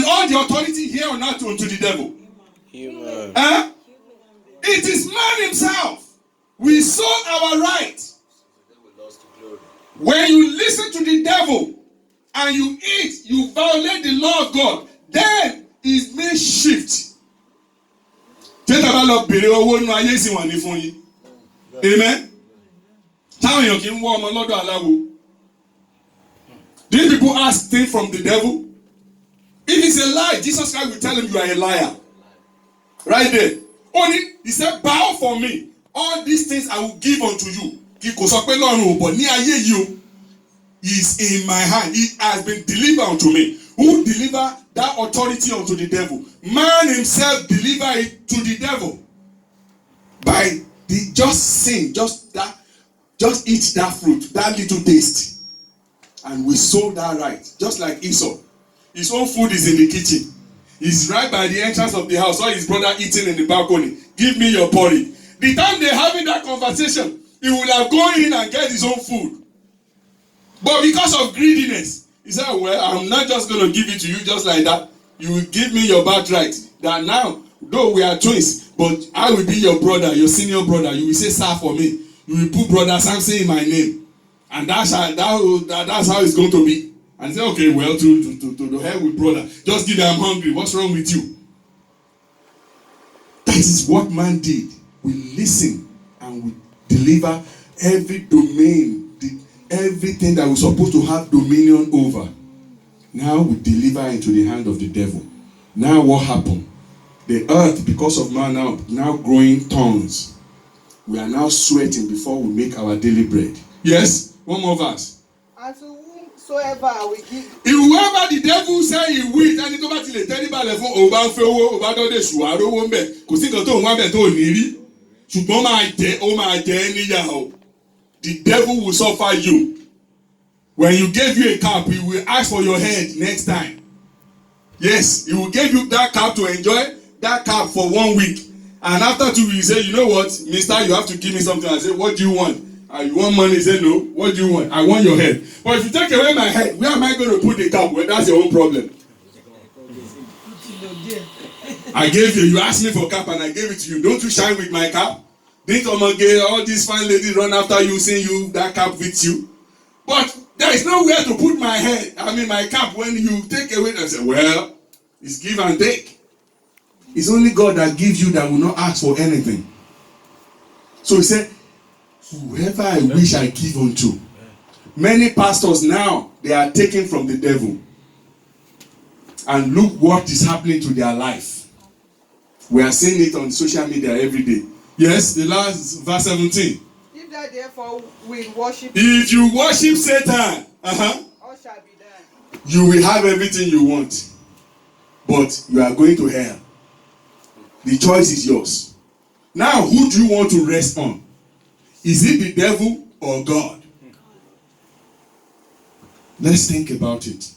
all the authority here on earth unto the devil? Human. It is man himself. We sold our right. When you listen to the devil and you eat, you violate the law of God, then it may shift. Amen. These people ask things from the devil. If it's a lie, Jesus Christ will tell him you are a liar. Right there. Only he said, bow for me. All these things I will give unto you. Is in my hand. It has been delivered unto me. Who delivered that authority unto the devil? Man himself delivered it to the devil. By the just sin, just eat that fruit, that little taste. And we sold that right. Just like Esau. His own food is in the kitchen. He's right by the entrance of the house. Saw his brother eating in the balcony. Give me your porridge. The time they're having that conversation, he would have gone in and get his own food. But because of greediness, he said, well, I'm not just going to give it to you just like that. You will give me your birthright. That now, though we are twins, but I will be your brother, your senior brother. You will say, sir, for me. You will put brother Samson in my name. And that's how it's going to be. And he said, okay, well, to the hell with brother. Just give them, I'm hungry. What's wrong with you? That is what man did. We listen and we deliver every domain, everything that we're supposed to have dominion over. Now we deliver into the hand of the devil. Now what happened? The earth, because of man now growing thorns. We are now sweating before we make our daily bread. Yes? One more verse. And to whomsoever we give. Whoever the devil say he will, and it over till the terrible fún ọba ń fẹ́ owó, ọba tó dé ṣùwà rówó ń bẹ̀, kò sí nǹkan tó ń wá bẹ̀ tó ò ní rí. Ṣùgbọ́n ó máa jẹ ẹ́ níyà o. The devil will suffer you. When you gave you a cap, he will ask for your head next time. Yes, he will give you that cap to enjoy that cap for 1 week. And after 2 weeks, you say, you know what, mister, you have to give me something. I say, what do you want? You want money? He say, no. What do you want? I want your head. But if you take away my head, where am I going to put the cap? Well, that's your own problem. I gave you asked me for cap and I gave it to you. Don't you shine with my cap? Didn't all these fine ladies run after you saying you that cap fits you? But there is nowhere to put my head. My cap. When you take away, I say, well, it's give and take. It's only God that gives you that will not ask for anything. So he said, whoever I wish I give unto. Many pastors now, they are taken from the devil. And look what is happening to their life. We are seeing it on social media every day. Yes, the last verse 17. If that therefore will worship. If you worship Satan, all shall be done. You will have everything you want. But you are going to hell. The choice is yours. Now, who do you want to rest on? Is it the devil or God? Let's think about it.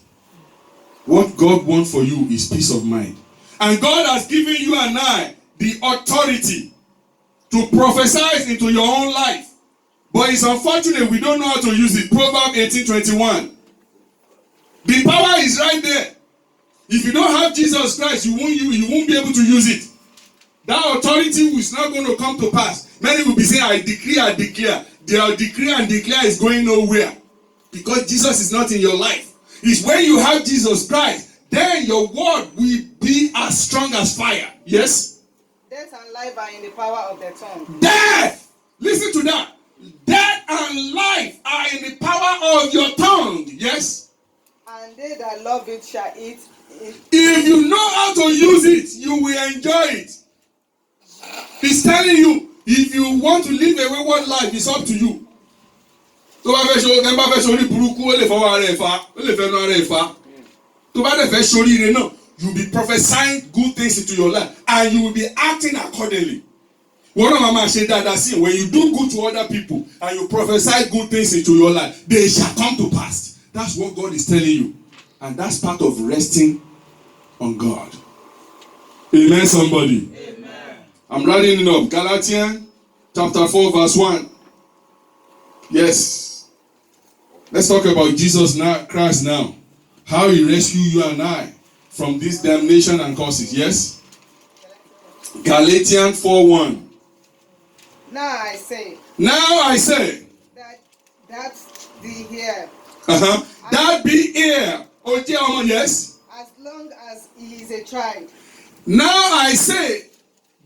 What God wants for you is peace of mind. And God has given you and I the authority to prophesy into your own life. But it's unfortunate we don't know how to use it. Proverbs 18:21. The power is right there. If you don't have Jesus Christ, you won't be able to use it. That authority is not going to come to pass. Many will be saying, I declare. Their decree and declare is going nowhere. Because Jesus is not in your life. It's when you have Jesus Christ, then your word will be as strong as fire. Yes? Death and life are in the power of the tongue. Death! Listen to that. Death and life are in the power of your tongue. Yes? And they that love it shall eat it. If you know how to use it, you will enjoy it. He's telling you, if you want to live a wayward life, it's up to you. Tó bá fẹ́ sórí burúkú, ó lè fọwọ́ ara ẹ̀ fà, ó lè fẹ́ nu ara ẹ̀ fà. Tó bá dẹ̀ fẹ́ sórí ire náà, you will be prophesying good things into your life and you will be acting accordingly. Wọ́n náà máa ṣe dáadáa sí, when you do good to other people and you prophesy good things into your life, they shall come to pass. That's what God is telling you. And that's part of resting on God. Amen, somebody. Amen. I'm writing it up. Galatians chapter 4 verse 1. Yes. Let's talk about Jesus now, Christ now. How he rescued you and I from this damnation and curses. Yes? Galatians 4:1. Now I say that the heir, that be heir. Oh, dear, yes. as long as he is a child, Now I say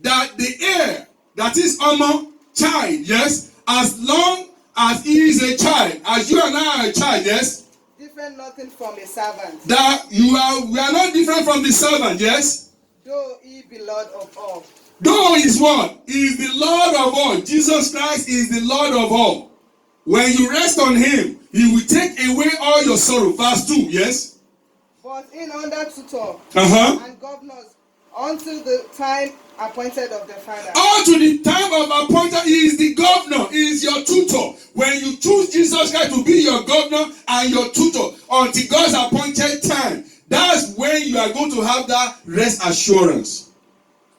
that the heir, that is child, yes, as long as he is a child, as you and I are a child, yes, different nothing from a servant, that we are not different from the servant, yes, though he be Lord of all. though he is what? He is the Lord of all. Jesus Christ is the Lord of all. When you rest on him, he will take away all your sorrow. Verse 2, yes? But in under tutor Uh-huh. and governors until the time appointed of the Father. All to the time of appointed, he is the governor, he is your tutor. When you choose Jesus Christ to be your governor and your tutor until God's appointed time, that's when you are going to have that rest assurance.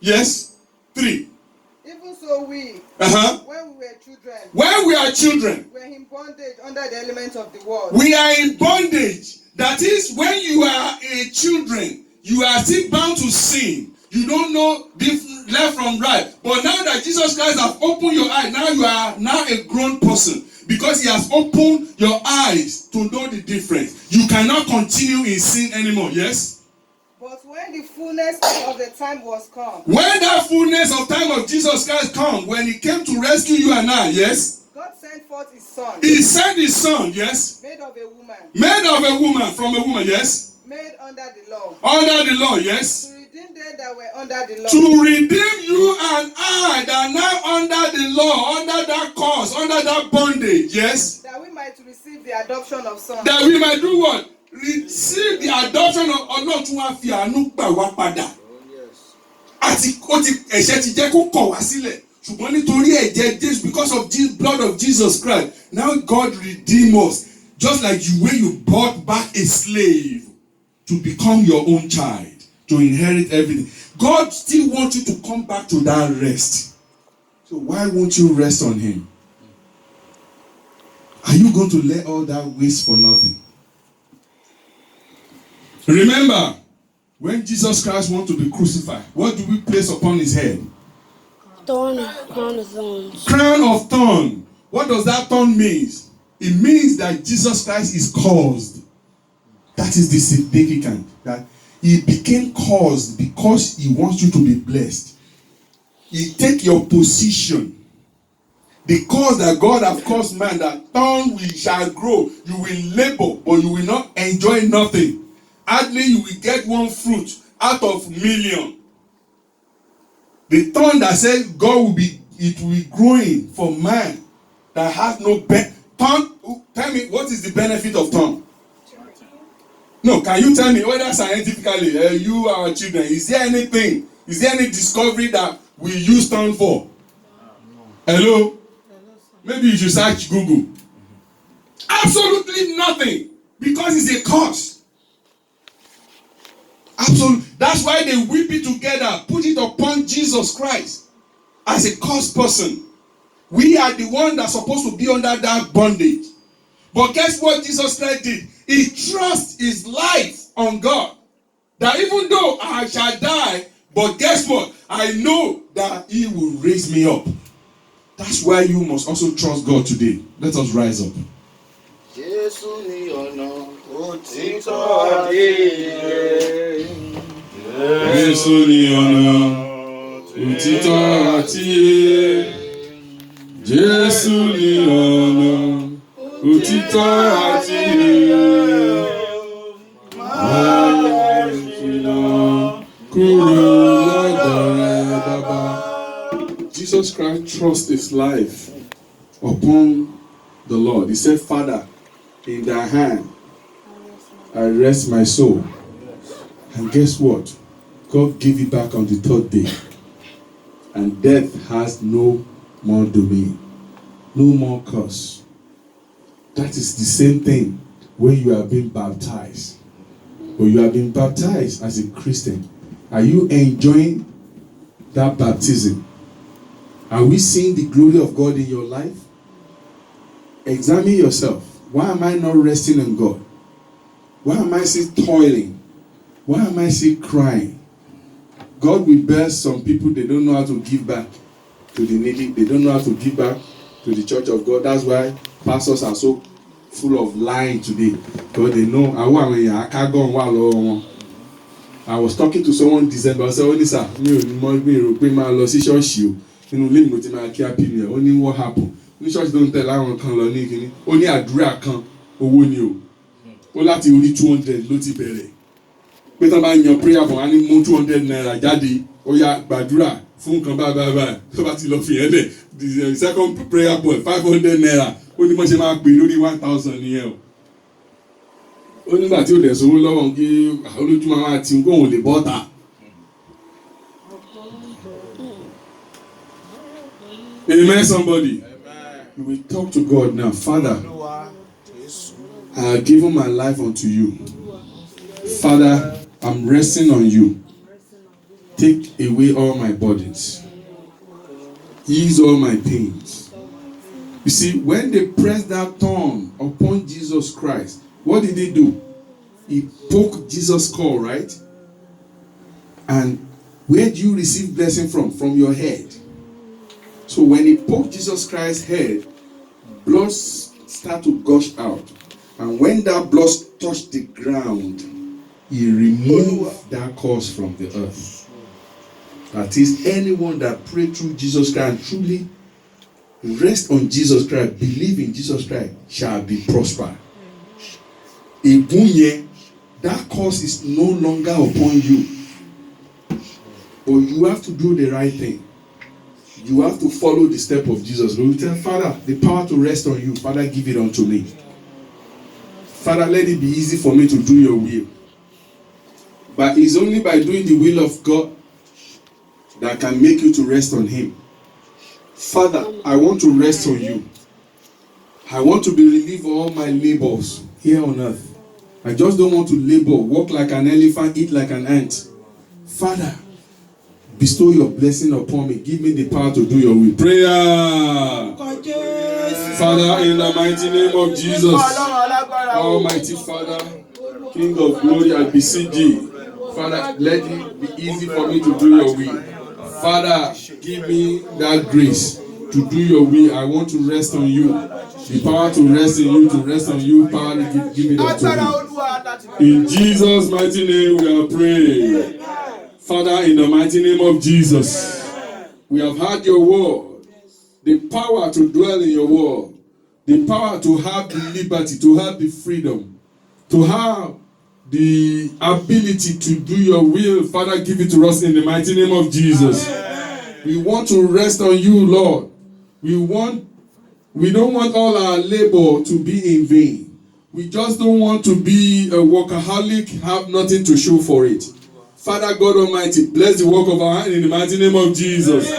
Yes? 3. Even so we, Uh-huh. when we were children, When we are children, were in bondage under the elements of the world. we are in bondage. That is, when you are a children, you are still bound to sin. You don't know left from right. But now that Jesus Christ has opened your eyes, now you are now a grown person. Because he has opened your eyes to know the difference. You cannot continue in sin anymore. Yes? But when the fullness of the time was come, When that fullness of time of Jesus Christ come, when he came to rescue you and I, yes? God sent forth his son, He sent his son, yes? made of a woman, Made of a woman, from a woman, yes? made under the law, Under the law, yes? to redeem them that were under the law, To redeem you and I that are now under the law, under that curse, under that bondage, yes? that we might receive the adoption of sons. That we might do what? Receive the adoption of Ọlọ́run tí wọ́n fi àánú gbà wá padà. Àti ẹ̀ṣẹ̀ ti jẹ́ kó kọ̀ wá sílẹ̀. Ṣùgbọ́n nítorí ẹ̀jẹ̀ Jésù, because of the blood of Jesus Christ, now God redeem us. Just like you, when you bought back a slave to become your own child, to inherit everything. God still wants you to come back to that rest. So why won't you rest on him? Are you going to let all that waste for nothing? Remember, when Jesus Christ wanted to be crucified, what do we place upon his head? Crown of thorns. Crown of thorn. What does that thorn mean? It means that Jesus Christ is caused. That is the significance. That he became caused because he wants you to be blessed. He take your position. The cause that God has caused man, that thorn we shall grow. You will labor, but you will not enjoy nothing. Hardly you will get one fruit out of million. The thorn that says God will be growing for man that has no thorn. Tell me, what is the benefit of thorn? No, can you tell me whether scientifically, you our children, is there any discovery that we use thorn for? Hello? Maybe you should search Google. Absolutely nothing, because it's a curse. Absolutely. That's why they whip it together, put it upon Jesus Christ as a cursed person. We are the one that's supposed to be under that bondage. But guess what Jesus Christ did? He trusts his life on God. That even though I shall die, but guess what? I know that he will raise me up. That's why you must also trust God today. Let us rise up. Jésù ni ọ̀nà òtítọ́ àti ìyè. Jésù ni ọ̀nà òtítọ́ àti ìyè. Jésù ni ọ̀nà òtítọ́ àti ìyè. Máa ṣìnà kúrò lọ́dọ̀ rẹ bàbá. Jesus Christ trusts his life upon the Lord. He said, Father, in thy hand I rest my soul. And guess what? God gave it back on the third day. And death has no more domain. No more curse. That is the same thing when you are being baptized. Or you have been baptized as a Christian. Are you enjoying that baptism? Are we seeing the glory of God in your life? Examine yourself. Why am I not resting on God? Why am I still toiling? Why am I still crying? God will bless some people, they don't know how to give back to the needy. They don't know how to give back to the church of God. That's why pastors are so full of lying today. Because they know, I was talking to someone in December. I said, "Only sir, me rò pé máa lọ sí ṣọ́ọ̀ṣì o. Inú ilé mi mo ti máa kí happy new year." Ó ní what happen? Ní ṣọ́ọ̀ṣì tó ń tẹ̀lé àwọn kan lọ ní kíní. Ó ní àdúrà kan owó ni o. Ó láti orí 200 ló ti bẹ̀rẹ̀. Pé tí wọ́n bá yan prayer fún wa ní mú 200 naira jáde. Ó yá gbàdúrà fún nǹkan báyìí. Tó bá ti lọ fi yẹn lẹ̀. The second prayer point 500 naira. Ó ní mo ṣe máa pè lórí 1000 nìyẹn o. Ó nígbà tí ó dẹ̀ sówó lọ́wọ́ kí olójúmọ́ máa ti ń kóhùn lè bọ́ta. Amen, somebody. You will talk to God now. Father, I have given my life unto you. Father, I'm resting on you. Take away all my burdens. Ease all my pains. You see, when they pressed that thorn upon Jesus Christ, what did he do? He poked Jesus' skull, right? And where do you receive blessing from? From your head. So when he poked Jesus Christ's head, blood started to gush out. And when that blood touched the ground, he removed that curse from the earth. That is, anyone that prayed through Jesus Christ and truly rest on Jesus Christ, believe in Jesus Christ, shall be prospered. That curse is no longer upon you. But you have to do the right thing. You have to follow the step of Jesus. We will tell Father, the power to rest on you. Father, give it unto me. Father, let it be easy for me to do your will. But it's only by doing the will of God that can make you to rest on him. Father, I want to rest on you. I want to be relieved of all my labors here on earth. I just don't want to labor, walk like an elephant, eat like an ant. Father, bestow your blessing upon me. Give me the power to do your will. Prayer. Father, in the mighty name of Jesus, Almighty Father, King of glory, I beseech thee. Father, let it be easy for me to do your will. Father, give me that grace to do your will. I want to rest on you. The power to rest in you, to rest on you, power to give it unto me. In Jesus' mighty name we are praying. Father, in the mighty name of Jesus, we have heard your word. The power to dwell in your word. The power to have the liberty, to have the freedom, to have the ability to do your will. Father, give it to us in the mighty name of Jesus. We want to rest on you, Lord. We don't want all our labor to be in vain. We just don't want to be a workaholic, have nothing to show for it. Father God Almighty, bless the work of our hand in the mighty name of Jesus.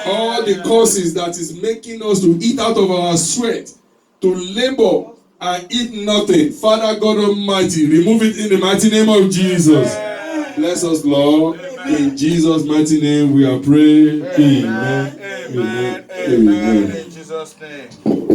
All the causes that is making us to eat out of our sweat, to labor and eat nothing, Father God Almighty, remove it in the mighty name of Jesus. Bless us, Lord. In Jesus' mighty name we are praying. Amen. Amen. Amen. In Jesus' name.